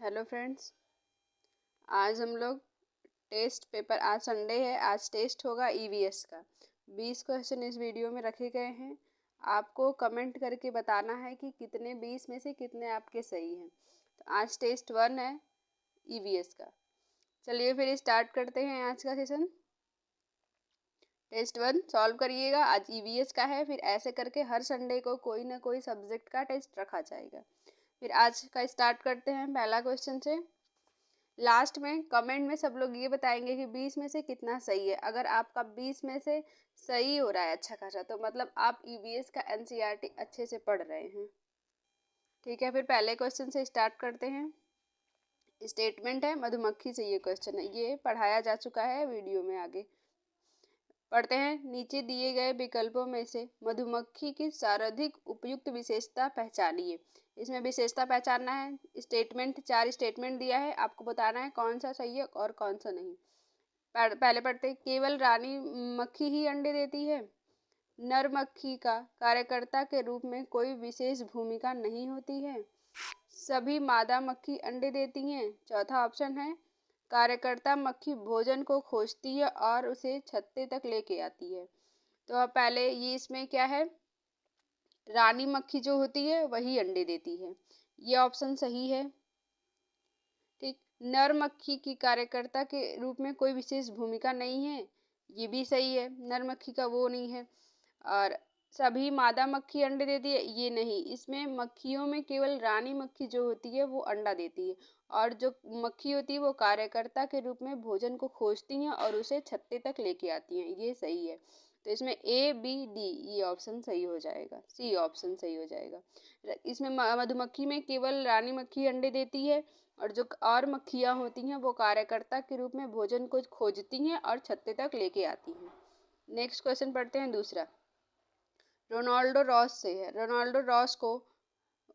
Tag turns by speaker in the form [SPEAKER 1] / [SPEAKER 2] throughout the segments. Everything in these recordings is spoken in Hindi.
[SPEAKER 1] Hello friends. आज हम लोग टेस्ट पेपर, आज संडे है, आज टेस्ट होगा ईवीएस का। 20 क्वेश्चन इस वीडियो में रखे गए हैं। आपको कमेंट करके बताना है कि कितने 20 में से कितने आपके सही हैं। तो आज टेस्ट 1 है ईवीएस का। चलिए फिर स्टार्ट करते हैं आज का सेशन। टेस्ट 1 सॉल्व करिएगा। आज ईवीएस का है, फिर ऐसे करके हर संडे को कोई ना कोई सब्जेक्ट का टेस्ट रखा जाएगा। फिर आज का स्टार्ट करते हैं पहला क्वेश्चन से। लास्ट में कमेंट में सब लोग ये बताएंगे कि 20 में से कितना सही है। अगर आपका 20 में से सही हो रहा है अच्छा खासा, तो मतलब आप ईवीएस का एनसीईआरटी अच्छे से पढ़ रहे हैं। ठीक है, फिर पहले क्वेश्चन से स्टार्ट करते हैं। स्टेटमेंट है मधुमक्खी से, ये क्वेश्चन है, ये पढ़ाया जा चुका है वीडियो में। आगे पढ़ते हैं। नीचे दिए गए विकल्पों में से मधुमक्खी की सर्वाधिक उपयुक्त विशेषता पहचानिए। इसमें विशेषता पहचानना है। स्टेटमेंट, 4 स्टेटमेंट दिया है, आपको बताना है कौन सा सही है और कौन सा नहीं। पहले पढ़ते हैं। केवल रानी मक्खी ही अंडे देती है। नर मक्खी का कार्यकर्ता के रूप में कोई विशेष भूमिका नहीं होती है। सभी मादा मक्खी अंडे देती हैं। चौथा ऑप्शन है कार्यकर्ता मक्खी भोजन को खोजती है और उसे छत्ते तक लेके आती है। तो अब पहले ये इसमें क्या है, रानी मक्खी जो होती है वही अंडे देती है, ये ऑप्शन सही है। ठीक। नर मक्खी की कार्यकर्ता के रूप में कोई विशेष भूमिका नहीं है, ये भी सही है, नर मक्खी का वो नहीं है। और सभी मादा मक्खी अंडे देती है, ये नहीं। इसमें मक्खियों में केवल रानी मक्खी जो होती है वो अंडा देती है, और जो मक्खी होती है वो कार्यकर्ता के रूप में भोजन को खोजती हैं और उसे छत्ते तक लेके आती हैं, ये सही है। तो इसमें ए बी डी ये ऑप्शन सही हो जाएगा, सी ऑप्शन सही हो जाएगा। इसमें मधुमक्खी में केवल रानी मक्खी अंडे देती है, और जो और मक्खियाँ होती हैं वो कार्यकर्ता के रूप में भोजन को खोजती हैं और छत्ते तक लेके आती हैं। नेक्स्ट क्वेश्चन पढ़ते हैं दूसरा। रोनाल्डो रॉस से है। रोनाल्डो रॉस को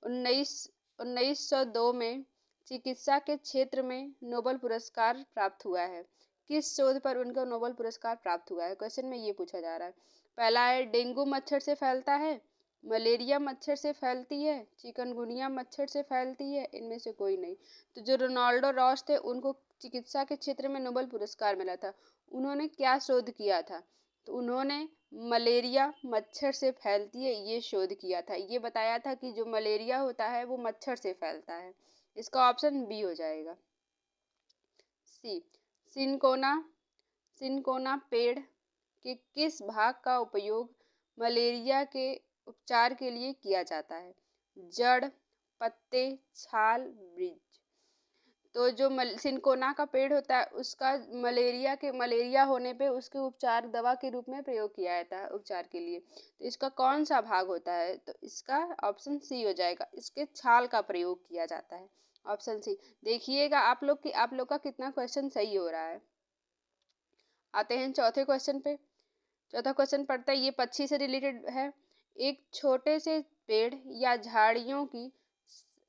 [SPEAKER 1] 1902 में चिकित्सा के क्षेत्र में नोबेल पुरस्कार प्राप्त हुआ है। किस शोध पर उनको नोबेल पुरस्कार प्राप्त हुआ है, क्वेश्चन में ये पूछा जा रहा है। पहला है डेंगू मच्छर से फैलता है, मलेरिया मच्छर से फैलती है, चिकनगुनिया मच्छर से फैलती है, इनमें से कोई नहीं। तो जो रोनाल्डो रॉस थे उनको चिकित्सा के क्षेत्र में नोबेल पुरस्कार मिला था। उन्होंने क्या शोध किया था? तो उन्होंने मलेरिया मच्छर से फैलती है ये शोध किया था। ये बताया था कि जो मलेरिया होता है वो मच्छर से फैलता है। इसका ऑप्शन बी हो जाएगा। सी। सिनकोना सिनकोना पेड़ के किस भाग का उपयोग मलेरिया के उपचार के लिए किया जाता है? जड़, पत्ते, छाल, बीज। तो जो सिनकोना का पेड़ होता है उसका मलेरिया होने पे उसके उपचार दवा के रूप में प्रयोग किया जाता है उपचार के लिए। तो इसका कौन सा भाग होता है? तो इसका ऑप्शन सी हो जाएगा, इसके छाल का प्रयोग किया जाता है, ऑप्शन सी। देखिएगा आप लोग का कितना क्वेश्चन सही हो रहा है। आते हैं चौथे क्वेश्चन पे। चौथा क्वेश्चन पढ़ता है, ये पक्षी से रिलेटेड है। एक छोटे से पेड़ या झाड़ियों की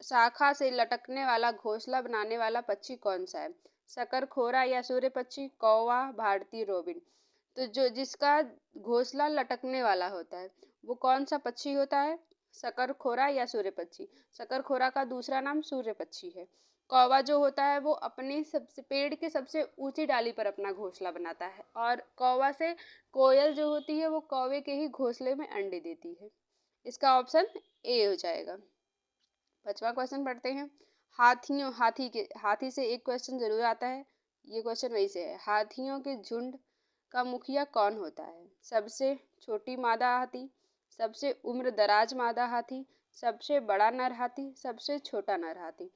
[SPEAKER 1] शाखा से लटकने वाला घोंसला बनाने वाला पक्षी कौन सा है? शकरखोरा या सूर्य पक्षी, कौवा, भारतीय रोबिन। तो जो जिसका घोंसला लटकने वाला होता है वो कौन सा पक्षी होता है? शकरखोरा या सूर्य पक्षी। शकरखोरा का दूसरा नाम सूर्य पक्षी है। कौवा जो होता है वो अपने सबसे पेड़ के सबसे ऊंची डाली पर अपना घोंसला बनाता है, और कौवा से कोयल जो होती है वो कौवे के ही घोंसले में अंडे देती है। इसका ऑप्शन ए हो जाएगा। पांचवा क्वेश्चन पढ़ते हैं। हाथी से एक क्वेश्चन जरूर आता है, ये क्वेश्चन वही से है। हाथियों के झुंड का मुखिया कौन होता है? सबसे छोटी मादा हाथी, सबसे उम्र दराज मादा हाथी, सबसे बड़ा नर हाथी, सबसे छोटा नर हाथी।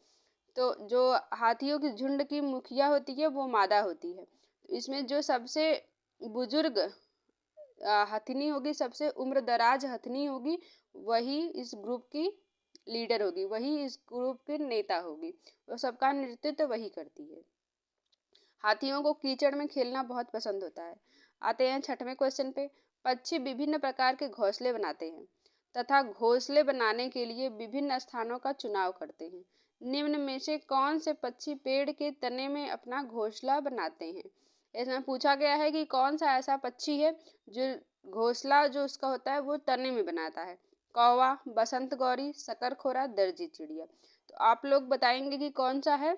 [SPEAKER 1] तो जो हाथियों की झुंड की मुखिया होती है वो मादा होती है। तो इसमें जो सबसे बुजुर्ग हथनी होगी, सबसे उम्र दराज हथनी होगी, वही इस ग्रुप की लीडर होगी, वही इस ग्रुप के नेता होगी, वो सबका नेतृत्व वही करती है। हाथियों को कीचड़ में खेलना बहुत पसंद होता है। आते हैं छठवें क्वेश्चन पे। पक्षी विभिन्न प्रकार के घोंसले बनाते हैं तथा घोंसले बनाने के लिए विभिन्न स्थानों का चुनाव करते हैं। निम्न में से कौन से पक्षी पेड़ के तने में अपना घोंसला बनाते हैं? इसमें पूछा गया है कि कौन सा ऐसा पक्षी है जो घोंसला जो उसका होता है वो तने में बनाता है। कौवा, बसंत गौरी, शकरखोरा, दर्जी चिड़िया। तो आप लोग बताएंगे कि कौन सा है।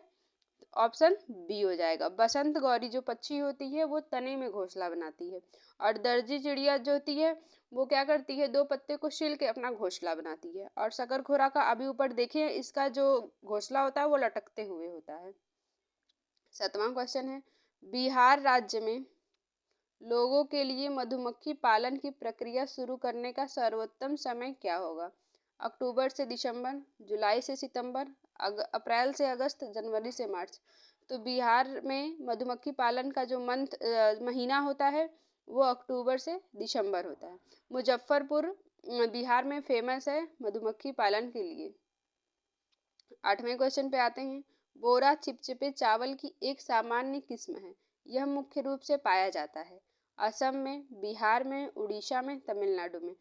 [SPEAKER 1] ऑप्शन बी हो जाएगा। बसंत गौरी जो पक्षी होती है वो तने में घोंसला बनाती है, और दर्जी चिड़िया जो होती है वो क्या करती है, 2 पत्ते को छील के अपना घोंसला बनाती है। और शकरखोरा का अभी ऊपर देखिए, इसका जो घोंसला होता है वो लटकते हुए होता है। 7वां क्वेश्चन है, बिहार राज्य में लोगों के लिए मधुमक्खी पालन की प्रक्रिया शुरू करने का सर्वोत्तम समय क्या होगा? अक्टूबर से दिसंबर, जुलाई से सितंबर, अप्रैल से अगस्त, जनवरी से मार्च। तो बिहार में मधुमक्खी पालन का जो महीना होता है वो अक्टूबर से दिसंबर होता है। मुजफ्फरपुर बिहार में फेमस है मधुमक्खी पालन के लिए। 8वें क्वेश्चन पे आते हैं। बोरा चिपचिपे चावल की एक सामान्य किस्म है। यह मुख्य रूप से पाया जाता है असम में, बिहार में, उड़ीसा में, तमिलनाडु में।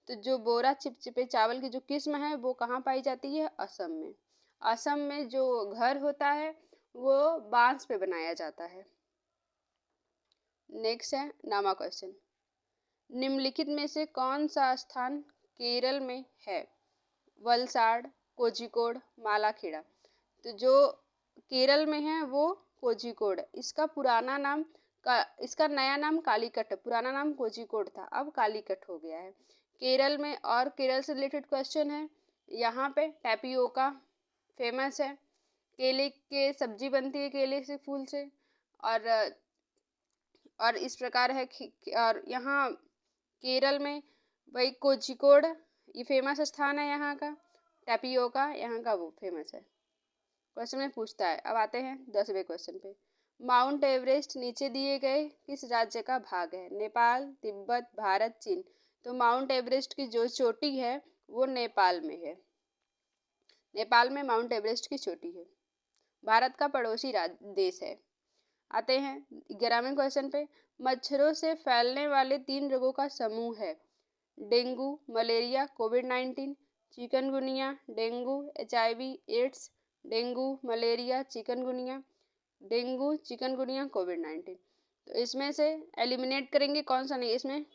[SPEAKER 1] तो जो बोरा चिपचिपे चावल की जो किस्म है वो कहाँ पाई जाती है? असम में। असम में जो घर होता है वो बांस पे बनाया जाता है। नेक्स्ट है 9वां क्वेश्चन। निम्नलिखित में से कौन सा स्थान केरल में है? वलसाड़, कोझिकोड, मालाखेड़ा। तो जो केरल में है वो कोझिकोड। इसका नया नाम कालीकट है। पुराना नाम कोझिकोड था, अब कालीकट हो गया है केरल में। और केरल से रिलेटेड क्वेश्चन है, यहाँ पे टैपियोका फेमस है। केले के सब्जी बनती है केले से, फूल से। और और इस प्रकार है और यहाँ केरल में वही कोझिकोड ये फेमस स्थान है यहाँ का। टैपियोका यहाँ का वो फेमस है। क्वेश्चन में पूछता है। अब आते हैं 10वें क्वेश्चन पे। माउंट एवरेस्ट नीचे दिए गए किस राज्य का भाग है? नेपाल, तिब्बत, भारत, चीन। तो माउंट एवरेस्ट की जो चोटी है वो नेपाल में है। नेपाल में माउंट एवरेस्ट की चोटी है। भारत का पड़ोसी देश है। आते हैं 11वें क्वेश्चन पे। मच्छरों से फैलने वाले 3 रोगों का समूह है। डेंगू, मलेरिया, कोविड-19। Chikungunya, dengue, HIV, AIDS. Dengue, malaria, chikungunya. Dengue, chikungunya, कोविड-19। तो इसमें से एलिमिनेट करेंगे कौन सा नहीं। इसमें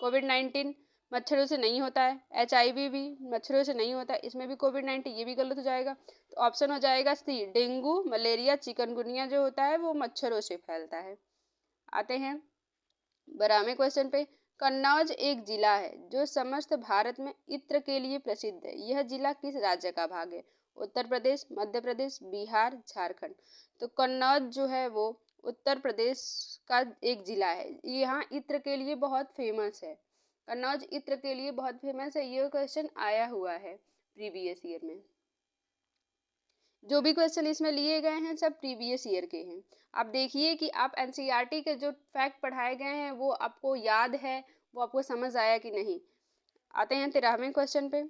[SPEAKER 1] कोविड-19 मच्छरों से नहीं होता है, HIV भी मच्छरों से नहीं होता है, इसमें भी कोविड-19 ये भी गलत हो जाएगा। तो ऑप्शन हो जाएगा सी, डेंगू, मलेरिया, चिकनगुनिया जो होता है वो मच्छरों से फैलता है। आते हैं 12वें क्वेश्चन पे। कन्नौज एक जिला है जो समस्त भारत में इत्र के लिए प्रसिद्ध है। यह जिला किस राज्य का भाग है? उत्तर प्रदेश, मध्य प्रदेश, बिहार, झारखंड। तो कन्नौज जो है वो उत्तर प्रदेश का एक जिला है। यहाँ इत्र के लिए बहुत फेमस है। कन्नौज इत्र के लिए बहुत फेमस है। ये क्वेश्चन आया हुआ है प्रीवियस ईयर में। जो भी क्वेश्चन इसमें लिए गए हैं सब प्रीवियस ईयर के हैं। आप देखिए कि आप NCERT के जो फैक्ट पढ़ाए गए हैं वो आपको याद है, वो आपको समझ आया कि नहीं। आते हैं 13वें क्वेश्चन पे।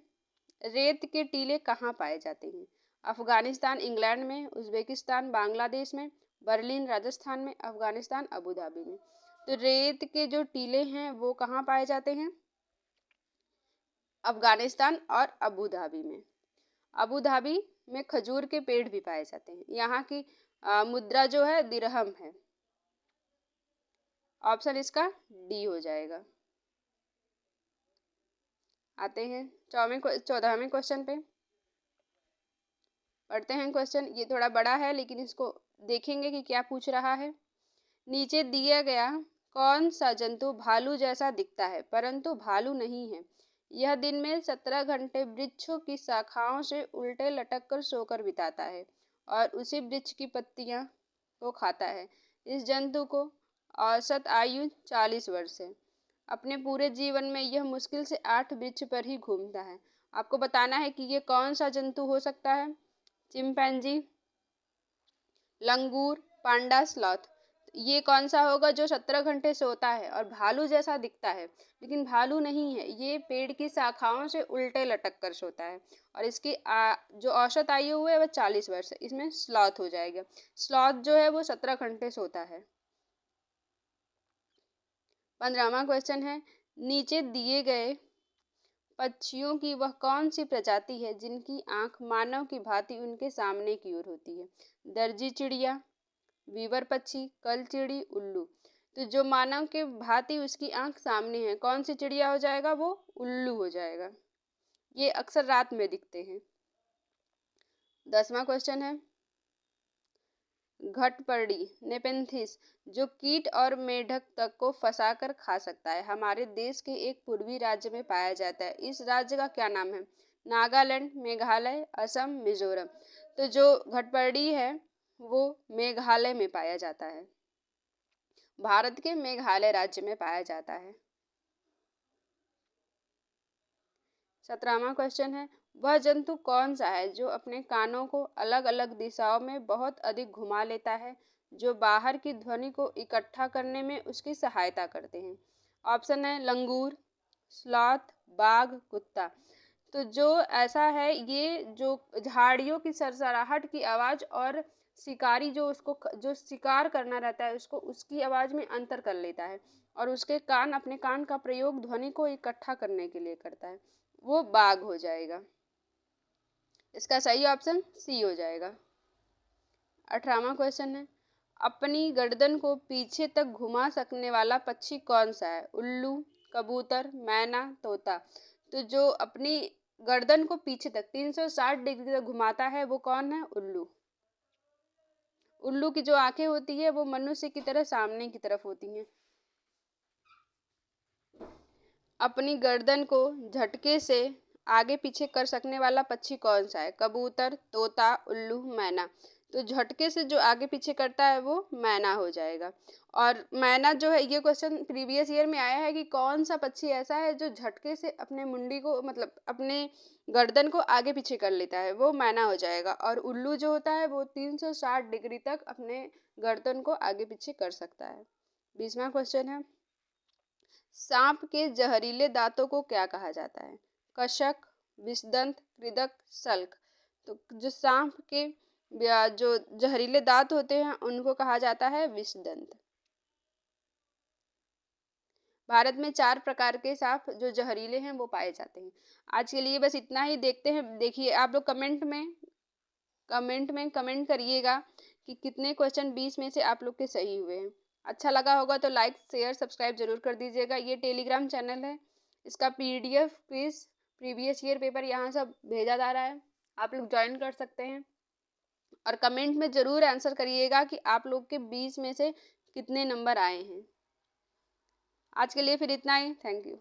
[SPEAKER 1] रेत के टीले कहाँ पाए जाते हैं? अफगानिस्तान इंग्लैंड में, उज्बेकिस्तान बांग्लादेश में, बर्लिन राजस्थान में, अफगानिस्तान अबू धाबी में। तो रेत के जो टीले हैं वो कहाँ पाए जाते हैं? अफगानिस्तान और अबू धाबी में। अबू धाबी में खजूर के पेड़ भी पाए जाते हैं। यहाँ की मुद्रा जो है दिरहम है। ऑप्शन इसका डी हो जाएगा। आते हैं 14वें क्वेश्चन पे। पढ़ते हैं क्वेश्चन। ये थोड़ा बड़ा है लेकिन इसको देखेंगे कि क्या पूछ रहा है। नीचे दिया गया कौन सा जंतु भालू जैसा दिखता है परंतु भालू नहीं है? यह दिन में 17 घंटे वृक्षों की शाखाओं से उल्टे लटक कर सोकर बिताता है और उसी वृक्ष की पत्तियां को खाता है। इस जंतु को औसत आयु 40 वर्ष है। अपने पूरे जीवन में यह मुश्किल से 8 वृक्ष पर ही घूमता है। आपको बताना है कि ये कौन सा जंतु हो सकता है। चिंपैंजी, लंगूर, पांडा, स्लॉथ। ये कौन सा होगा जो 17 घंटे सोता है और भालू जैसा दिखता है लेकिन भालू नहीं है। ये पेड़ की शाखाओं से उल्टे लटक कर सोता है और इसकी जो औसत आयु है वह 40 वर्ष है। इसमें स्लॉथ हो जाएगा। स्लॉथ जो है वो 17 घंटे सोता है। 15वां क्वेश्चन है। नीचे दिए गए पक्षियों की वह कौन सी प्रजाति है जिनकी आंख मानव की भांति उनके सामने की ओर होती है? दर्जी चिड़िया, वीवर पक्षी, कलचिड़ी, उल्लू। तो जो मानव के भांति उसकी आंख सामने है, कौन सी चिड़िया हो जाएगा? वो उल्लू हो जाएगा। ये अक्सर रात में दिखते हैं। 10वां क्वेश्चन है, घटपर्डी नेपेंथिस जो कीट और मेढक तक को फंसाकर खा सकता है, हमारे देश के एक पूर्वी राज्य में पाया जाता है। इस राज्य का क्या नाम है? नागालैंड, मेघालय, असम, मिजोरम। तो जो घटपर्डी है वो मेघालय में पाया जाता है, भारत के मेघालय राज्य में पाया जाता है। 17वां क्वेश्चन है, वह जंतु कौन सा है जो अपने कानों को अलग अलग दिशाओं में बहुत अधिक घुमा लेता है, जो बाहर की ध्वनि को इकट्ठा करने में उसकी सहायता करते हैं? ऑप्शन है लंगूर, स्लॉथ, बाघ, कुत्ता। तो जो ऐसा है, ये जो झाड़ियों की सरसराहट की आवाज और शिकारी जो उसको जो शिकार करना रहता है उसको उसकी आवाज में अंतर कर लेता है और उसके कान अपने कान का प्रयोग ध्वनि को इकट्ठा करने के लिए करता है, वो बाघ हो जाएगा। इसका सही ऑप्शन सी हो जाएगा। 18वां क्वेश्चन है, अपनी गर्दन को पीछे तक घुमा सकने वाला पक्षी कौन सा है? उल्लू, कबूतर, मैना, तोता। तो जो अपनी गर्दन को पीछे तक 360 डिग्री तक घुमाता है वो कौन है? उल्लू। उल्लू की जो आंखें होती है वो मनुष्य की तरह सामने की तरफ होती हैं। अपनी गर्दन को झटके से आगे पीछे कर सकने वाला पक्षी कौन सा है? कबूतर, तोता, उल्लू, मैना। तो झटके से जो आगे पीछे करता है वो मैना हो जाएगा। और मैना जो है, ये क्वेश्चन प्रीवियस ईयर में आया है कि कौन सा पक्षी ऐसा है जो झटके से अपने मुंडी को मतलब अपने गर्दन को आगे पीछे कर लेता है, वो मैना हो जाएगा। और उल्लू जो होता है वो 360 डिग्री तक अपने गर्दन को आगे पीछे कर सकता है। 20वां क्वेश्चन है, सांप के जहरीले दांतों को क्या कहा जाता है? कशक, विषदंत, कृदंत, सल्क। तो जो सांप के जो जहरीले दांत होते हैं उनको कहा जाता है विषदंत। भारत में 4 प्रकार के सांप जो जहरीले हैं वो पाए जाते हैं। आज के लिए बस इतना ही। देखते हैं, देखिए आप लोग कमेंट करिएगा कि कितने क्वेश्चन 20 में से आप लोग के सही हुए हैं। अच्छा लगा होगा तो लाइक, शेयर, सब्सक्राइब जरूर कर दीजिएगा। ये टेलीग्राम चैनल है, इसका PDF quiz previous year paper यहाँ सब भेजा जा रहा है, आप लोग ज्वाइन कर सकते हैं। और कमेंट में जरूर आंसर करिएगा कि आप लोग के 20 में से कितने नंबर आए हैं। आज के लिए फिर इतना ही। Thank you.